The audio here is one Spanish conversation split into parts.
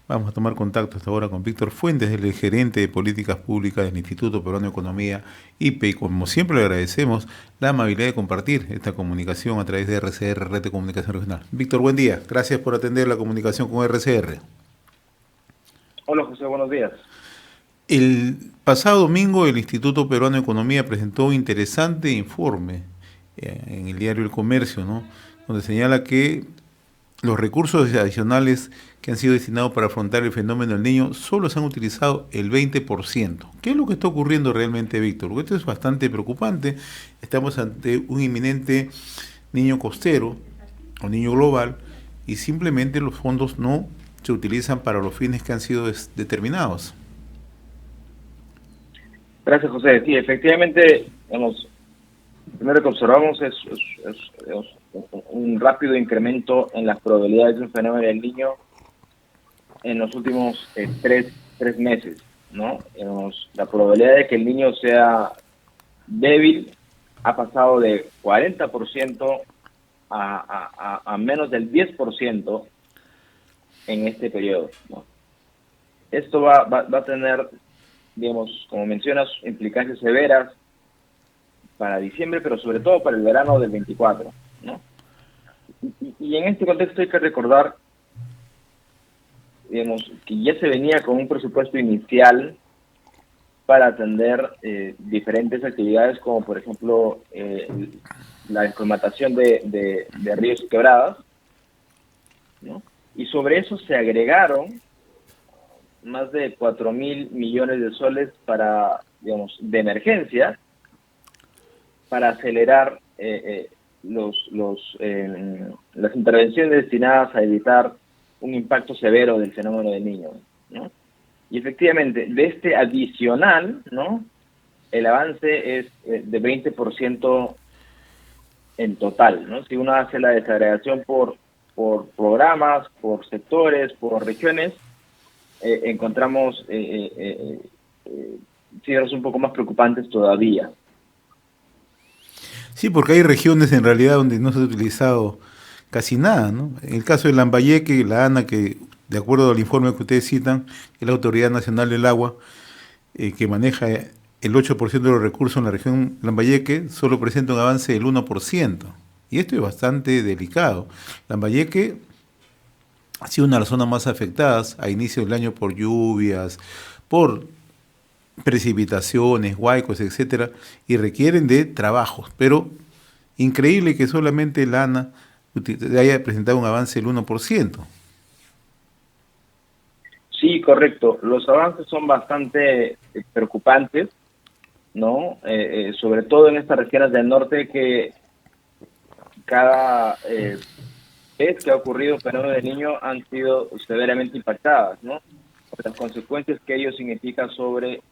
Vamos a tomar contacto hasta ahora con Víctor Fuentes, el gerente de políticas públicas del Instituto Peruano de Economía, IPE, y como siempre le agradecemos la amabilidad de compartir esta comunicación a través de RCR, Red de Comunicación Regional. Víctor, buen día. Gracias por atender la comunicación con RCR. Hola José, buenos días. El pasado domingo el Instituto Peruano de Economía presentó un interesante informe en el diario El Comercio, ¿no? Donde señala que los recursos adicionales que han sido destinados para afrontar el fenómeno del niño solo se han utilizado el 20%. ¿Qué es lo que está ocurriendo realmente, Víctor? Porque esto es bastante preocupante. Estamos ante un inminente niño costero o niño global y simplemente los fondos no se utilizan para los fines que han sido determinados. Gracias José. Sí, efectivamente, digamos, primero que observamos es un rápido incremento en las probabilidades de un fenómeno del niño en los últimos tres meses, ¿no? La probabilidad de que el niño sea débil ha pasado de 40% a menos del 10% en este periodo, ¿no? Esto va a tener, digamos, como mencionas, implicancias severas para diciembre, pero sobre todo para el verano del 24, ¿no? Y en este contexto hay que recordar, digamos, que ya se venía con un presupuesto inicial para atender diferentes actividades, como por ejemplo la descolmatación de ríos y quebradas, ¿no? Y sobre eso se agregaron más de 4.000 millones de soles para, digamos, de emergencia, para acelerar las intervenciones destinadas a evitar un impacto severo del fenómeno del niño, ¿no? Y efectivamente, de este adicional, ¿no? El avance es de 20% en total, ¿no? Si uno hace la desagregación por programas, por sectores, por regiones, encontramos cifras un poco más preocupantes todavía. Sí, porque hay regiones en realidad donde no se ha utilizado casi nada, ¿no? En el caso de Lambayeque, la ANA, que de acuerdo al informe que ustedes citan, es la Autoridad Nacional del Agua, que maneja el 8% de los recursos en la región Lambayeque, solo presenta un avance del 1%. Y esto es bastante delicado. Lambayeque ha sido una de las zonas más afectadas a inicio del año por lluvias, por precipitaciones, huaicos, etcétera, y requieren de trabajos. Pero increíble que solamente la ANA haya presentado un avance del 1%. Sí, correcto. Los avances son bastante preocupantes, ¿no? Sobre todo en estas regiones del norte que cada vez que ha ocurrido un fenómeno de niño han sido severamente impactadas, ¿no? Las consecuencias que ello significa sobre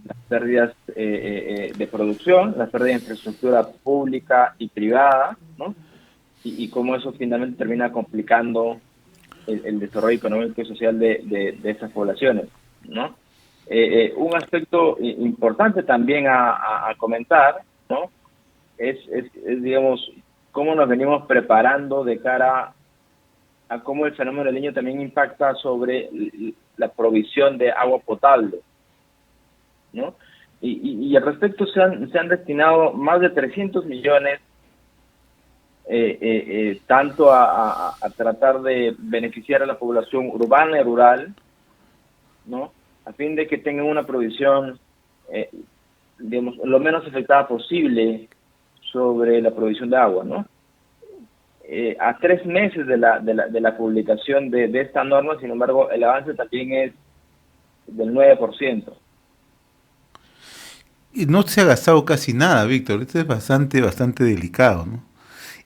las pérdidas de producción, las pérdidas de infraestructura pública y privada, ¿no? Y cómo eso finalmente termina complicando el desarrollo económico y social de esas poblaciones, ¿no? Un aspecto importante también a comentar, ¿no? Digamos, cómo nos venimos preparando de cara a cómo el fenómeno del niño también impacta sobre la provisión de agua potable, ¿no? Y al respecto se han destinado más de 300 millones tanto a tratar de beneficiar a la población urbana y rural, ¿no? A fin de que tengan una provisión, eh, digamos, lo menos afectada posible sobre la provisión de agua, ¿no? A 3 meses de la publicación de esta norma, sin embargo, el avance también es del 9%. Y no se ha gastado casi nada, Víctor. Esto es bastante, bastante delicado, ¿no?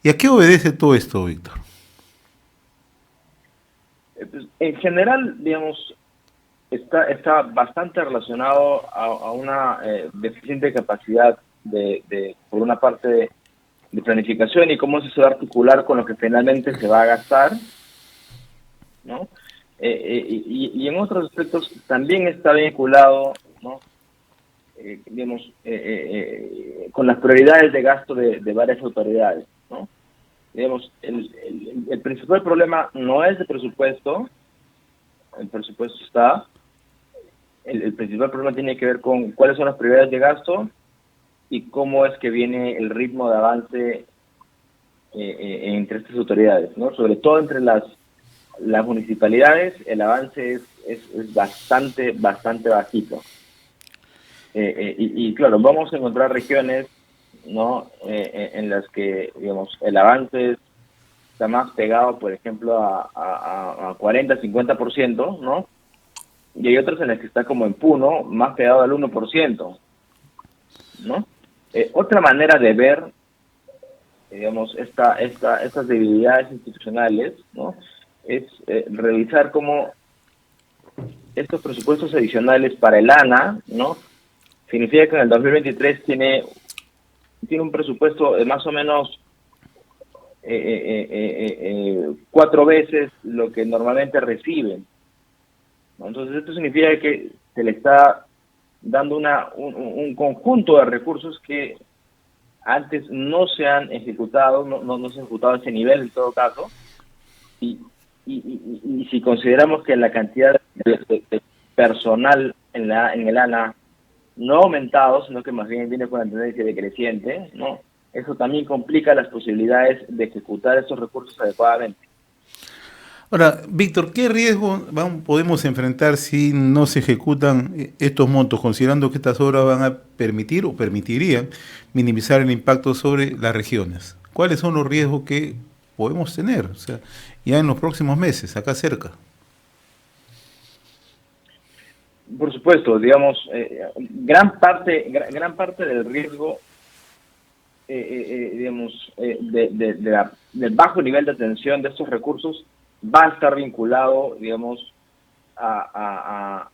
¿Y a qué obedece todo esto, Víctor? Pues, en general, digamos, está bastante relacionado a una deficiente capacidad por una parte, de planificación y cómo se va a articular con lo que finalmente se va a gastar, ¿no? Y en otros aspectos también está vinculado, ¿no? Digamos, con las prioridades de gasto de varias autoridades, ¿no? Digamos, el principal problema no es de presupuesto, el presupuesto está. El principal problema tiene que ver con cuáles son las prioridades de gasto y cómo es que viene el ritmo de avance entre estas autoridades, ¿no? Sobre todo entre las municipalidades, el avance es bastante bajito. Y claro, vamos a encontrar regiones, ¿no? En las que, digamos, el avance está más pegado, por ejemplo, a 40, 50%, ¿no? Y hay otras en las que está como en Puno, más pegado al 1%, ¿no? Otra manera de ver, digamos, estas debilidades institucionales, ¿no? Es revisar cómo estos presupuestos adicionales para el ANA, ¿no? Significa que en el 2023 tiene un presupuesto de más o menos 4 veces lo que normalmente reciben, ¿no? Entonces esto significa que se le está dando un conjunto de recursos que antes no se han ejecutado, no se ha ejecutado a ese nivel en todo caso, y si consideramos que la cantidad de personal en el ANA no ha aumentado, sino que más bien viene con la tendencia decreciente, ¿no? Eso también complica las posibilidades de ejecutar estos recursos adecuadamente. Ahora, Víctor, ¿qué riesgo podemos enfrentar si no se ejecutan estos montos, considerando que estas obras van a permitir o permitirían minimizar el impacto sobre las regiones? ¿Cuáles son los riesgos que podemos tener, o sea, ya en los próximos meses, acá cerca? Por supuesto, digamos, gran parte del riesgo, digamos, del bajo nivel de atención de estos recursos va a estar vinculado, digamos, a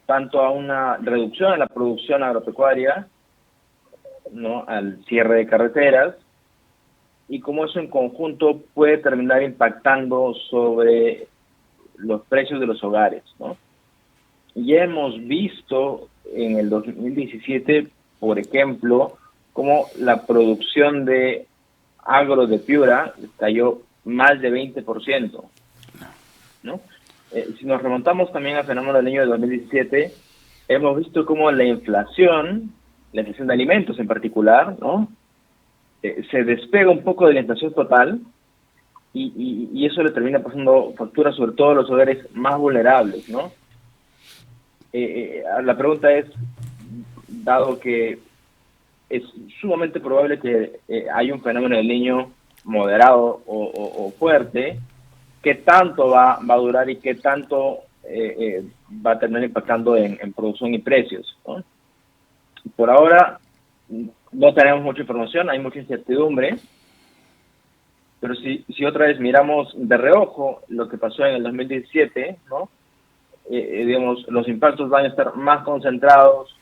tanto a una reducción en la producción agropecuaria, ¿no? Al cierre de carreteras, y cómo eso en conjunto puede terminar impactando sobre los precios de los hogares, ¿no? Ya hemos visto en el 2017, por ejemplo, cómo la producción de agro de Piura cayó más de 20%, ¿no? Si nos remontamos también al fenómeno del niño de 2017, hemos visto cómo la inflación de alimentos en particular, ¿no? Se despega un poco de la inflación total y eso le termina pasando factura sobre todo a los hogares más vulnerables, ¿no? La pregunta es, dado que es sumamente probable que haya un fenómeno del niño moderado o fuerte, ¿qué tanto va a durar y qué tanto va a terminar impactando en producción y precios, ¿no? Por ahora no tenemos mucha información, hay mucha incertidumbre, pero si otra vez miramos de reojo lo que pasó en el 2017, ¿no? Digamos, los impactos van a estar más concentrados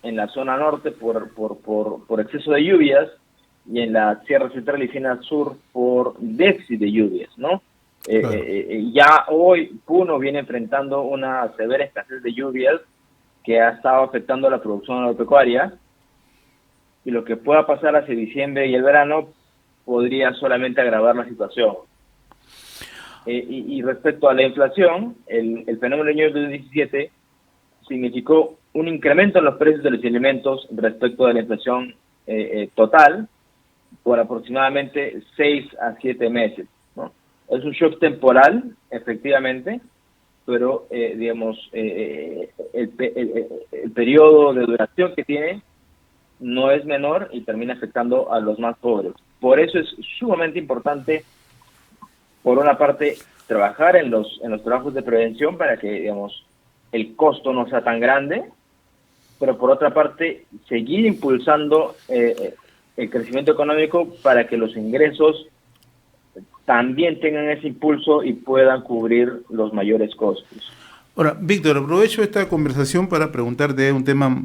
en la zona norte por exceso de lluvias y en la Sierra Central y Fina Sur por déficit de lluvias, ¿no? Claro. Ya hoy Puno viene enfrentando una severa escasez de lluvias que ha estado afectando a la producción agropecuaria, y lo que pueda pasar hacia diciembre y el verano podría solamente agravar la situación. Y respecto a la inflación, el fenómeno del año 2017 significó un incremento en los precios de los alimentos respecto de la inflación total por aproximadamente 6 a 7 meses, ¿no? Es un shock temporal, efectivamente, pero digamos, el periodo de duración que tiene no es menor y termina afectando a los más pobres. Por eso es sumamente importante, por una parte, trabajar en los trabajos de prevención para que, digamos, el costo no sea tan grande, pero por otra parte, seguir impulsando el crecimiento económico para que los ingresos también tengan ese impulso y puedan cubrir los mayores costos. Ahora, Víctor, aprovecho esta conversación para preguntarte un tema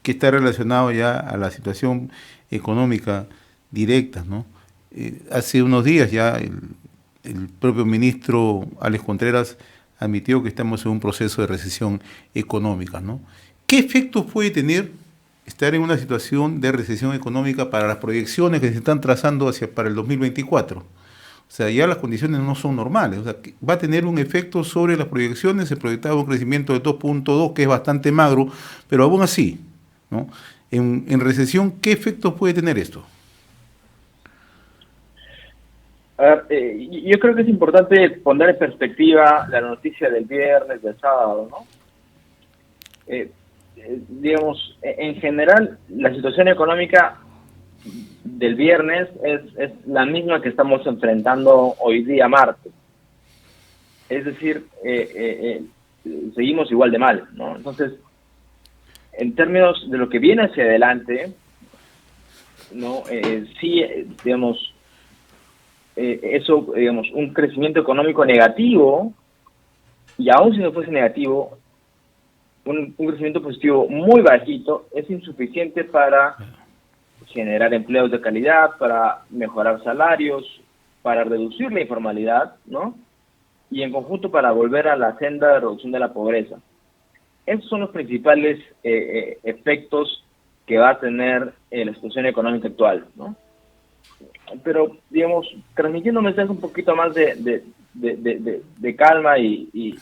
que está relacionado ya a la situación económica directa, ¿no? Hace unos días ya el propio ministro Alex Contreras admitió que estamos en un proceso de recesión económica, ¿no? ¿Qué efectos puede tener estar en una situación de recesión económica para las proyecciones que se están trazando para el 2024? O sea, ya las condiciones no son normales. O sea, que va a tener un efecto sobre las proyecciones. Se proyectaba un crecimiento de 2.2, que es bastante magro, pero aún así, ¿no? En recesión, ¿qué efectos puede tener esto? A ver, yo creo que es importante poner en perspectiva la noticia del viernes, del sábado, ¿no? Digamos, en general, la situación económica del viernes es la misma que estamos enfrentando hoy día martes. Es decir, seguimos igual de mal, ¿no? Entonces, en términos de lo que viene hacia adelante, ¿no? Sí, digamos, eso, digamos, un crecimiento económico negativo, y aún si no fuese negativo, un crecimiento positivo muy bajito es insuficiente para generar empleos de calidad, para mejorar salarios, para reducir la informalidad, ¿no? Y en conjunto para volver a la senda de reducción de la pobreza. Esos son los principales efectos que va a tener la situación económica actual, ¿no? Pero, digamos, transmitiendo mensajes un poquito más de calma y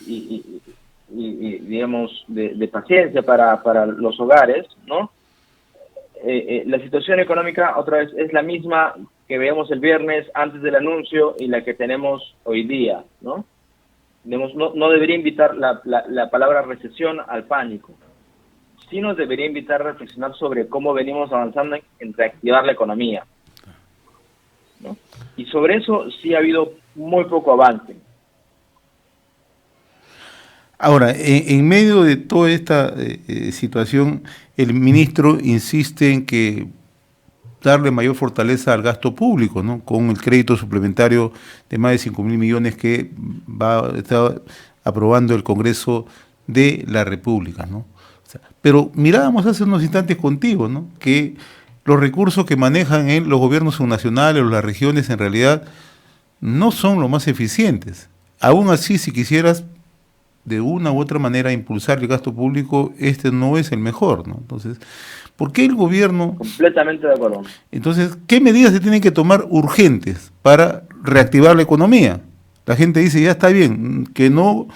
digamos, de paciencia para los hogares, ¿no? La situación económica, otra vez, es la misma que veíamos el viernes antes del anuncio y la que tenemos hoy día, ¿no? Digamos, no debería invitar la palabra recesión al pánico. Sí nos debería invitar a reflexionar sobre cómo venimos avanzando en reactivar la economía, ¿no? Y sobre eso sí ha habido muy poco avance. Ahora, en medio de toda esta situación, el ministro insiste en que darle mayor fortaleza al gasto público, ¿no? Con el crédito suplementario de más de 5.000 millones que va a estar aprobando el Congreso de la República, ¿no? O sea, pero mirábamos hace unos instantes contigo, ¿no? Que los recursos que manejan los gobiernos nacionales o las regiones en realidad no son los más eficientes. Aún así, si quisieras de una u otra manera impulsar el gasto público, este no es el mejor, ¿no? Entonces, ¿por qué el gobierno? Completamente de acuerdo. Entonces, ¿qué medidas se tienen que tomar urgentes para reactivar la economía? La gente dice, ya está bien, que no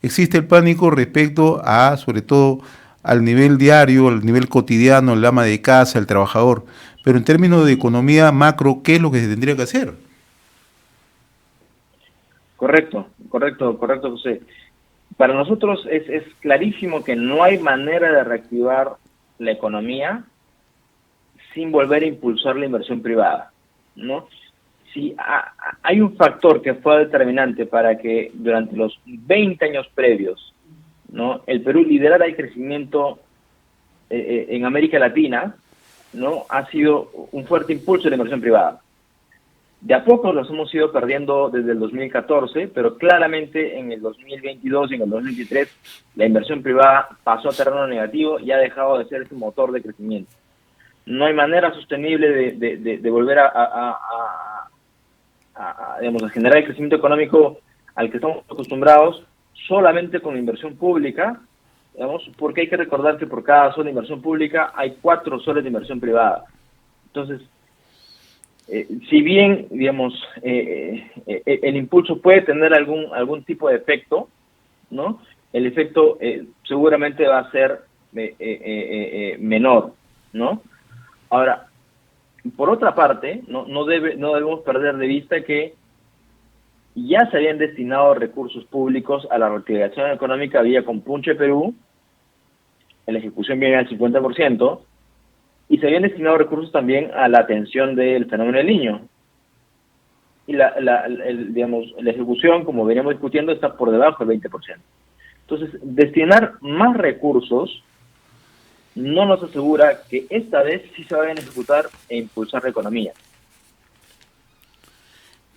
existe el pánico respecto a, sobre todo, al nivel diario, al nivel cotidiano, el ama de casa, el trabajador. Pero en términos de economía macro, ¿qué es lo que se tendría que hacer? Correcto, José. Para nosotros es clarísimo que no hay manera de reactivar la economía sin volver a impulsar la inversión privada, ¿no? Si hay un factor que fue determinante para que durante los 20 años previos, ¿no?, el Perú liderara el crecimiento en América Latina, ¿no?, ha sido un fuerte impulso de la inversión privada. De a poco los hemos ido perdiendo desde el 2014, pero claramente en el 2022 y en el 2023 la inversión privada pasó a terreno negativo y ha dejado de ser ese motor de crecimiento. No hay manera sostenible de volver digamos, a generar el crecimiento económico al que estamos acostumbrados solamente con inversión pública, digamos, porque hay que recordar que por cada sola inversión pública hay 4 soles de inversión privada. Entonces, si bien, digamos, el impulso puede tener algún tipo de efecto, ¿no?, el efecto seguramente va a ser menor, ¿no? Ahora, por otra parte, no debemos perder de vista que ya se habían destinado recursos públicos a la reactivación económica vía Compunche Perú, en la ejecución viene al 50%, y se habían destinado recursos también a la atención del fenómeno del Niño. Y digamos, la ejecución, como veníamos discutiendo, está por debajo del 20%. Entonces, destinar más recursos no nos asegura que esta vez sí se vayan a ejecutar e impulsar la economía.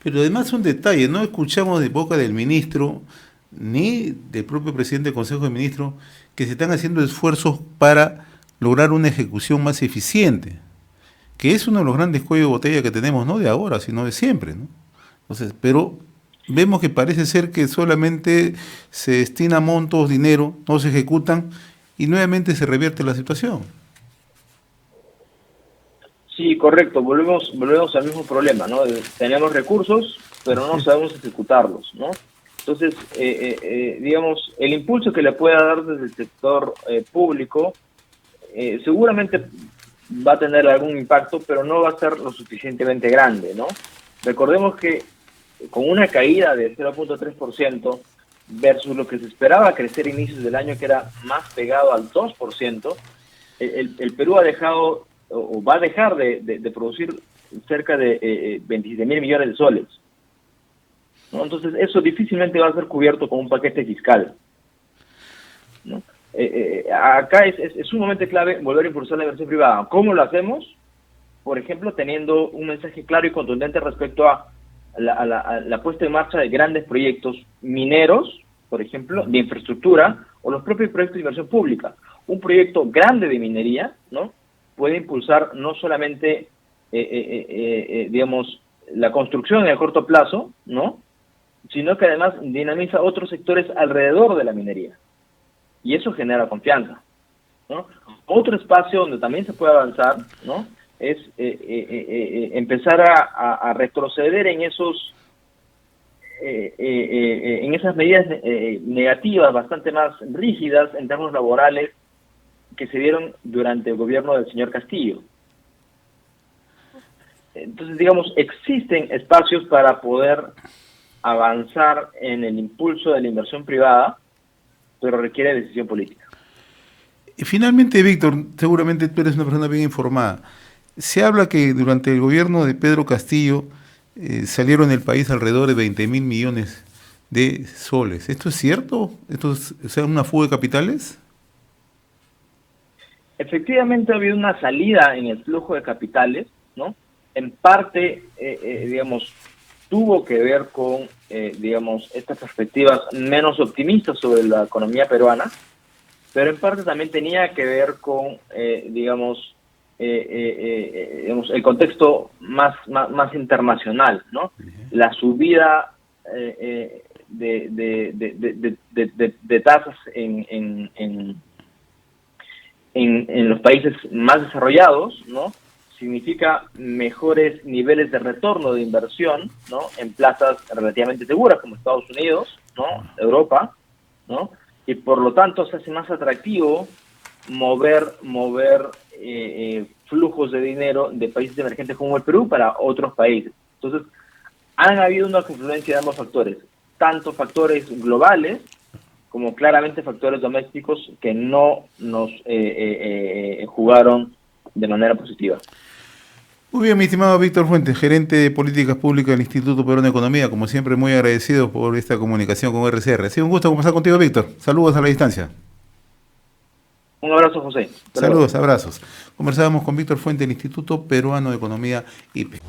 Pero además un detalle, no escuchamos de boca del ministro ni del propio presidente del Consejo de Ministros que se están haciendo esfuerzos para lograr una ejecución más eficiente, que es uno de los grandes cuellos de botella que tenemos, no de ahora, sino de siempre, ¿no? Entonces, pero vemos que parece ser que solamente se destina montos, dinero, no se ejecutan y nuevamente se revierte la situación. Sí, correcto, volvemos al mismo problema, ¿no? Tenemos recursos, pero no sabemos ejecutarlos, ¿no? Entonces, digamos, el impulso que le pueda dar desde el sector público seguramente va a tener algún impacto, pero no va a ser lo suficientemente grande, ¿no? Recordemos que con una caída de 0.3% versus lo que se esperaba crecer a inicios del año, que era más pegado al 2%, el Perú ha dejado o va a dejar de producir cerca de 27.000 millones de soles, ¿no? Entonces eso difícilmente va a ser cubierto con un paquete fiscal, ¿no? Acá es sumamente clave volver a impulsar la inversión privada. ¿Cómo lo hacemos? Por ejemplo, teniendo un mensaje claro y contundente respecto a la puesta en marcha de grandes proyectos mineros, por ejemplo, de infraestructura, o los propios proyectos de inversión pública. Un proyecto grande de minería, ¿no?, puede impulsar no solamente, digamos, la construcción en el corto plazo, ¿no?, sino que además dinamiza otros sectores alrededor de la minería. Y eso genera confianza, ¿no? Otro espacio donde también se puede avanzar, ¿no?, es empezar a retroceder en esos en esas medidas negativas, bastante más rígidas en términos laborales, que se dieron durante el gobierno del señor Castillo. Entonces, digamos, existen espacios para poder avanzar en el impulso de la inversión privada, pero requiere decisión política. Y finalmente, Víctor, seguramente tú eres una persona bien informada. Se habla que durante el gobierno de Pedro Castillo salieron del país alrededor de 20.000 millones de soles. ¿Esto es cierto? ¿Esto es, o sea, una fuga de capitales? Efectivamente ha habido una salida en el flujo de capitales, ¿no? En parte, digamos, tuvo que ver con, digamos, estas perspectivas menos optimistas sobre la economía peruana, pero en parte también tenía que ver con, digamos, el contexto más internacional, ¿no? La subida de tasas en los países más desarrollados, ¿no?, significa mejores niveles de retorno de inversión, ¿no?, en plazas relativamente seguras como Estados Unidos, ¿no?, Europa, ¿no?, y por lo tanto se hace más atractivo mover flujos de dinero de países emergentes como el Perú para otros países. Entonces, han habido una confluencia de ambos factores, tanto factores globales como claramente factores domésticos que no nos jugaron de manera positiva. Muy bien, mi estimado Víctor Fuentes, gerente de Políticas Públicas del Instituto Peruano de Economía. Como siempre, muy agradecido por esta comunicación con RCR. Ha sido un gusto conversar contigo, Víctor. Saludos a la distancia. Un abrazo, José. Saludos, abrazos. Conversábamos con Víctor Fuentes del Instituto Peruano de Economía, IPE.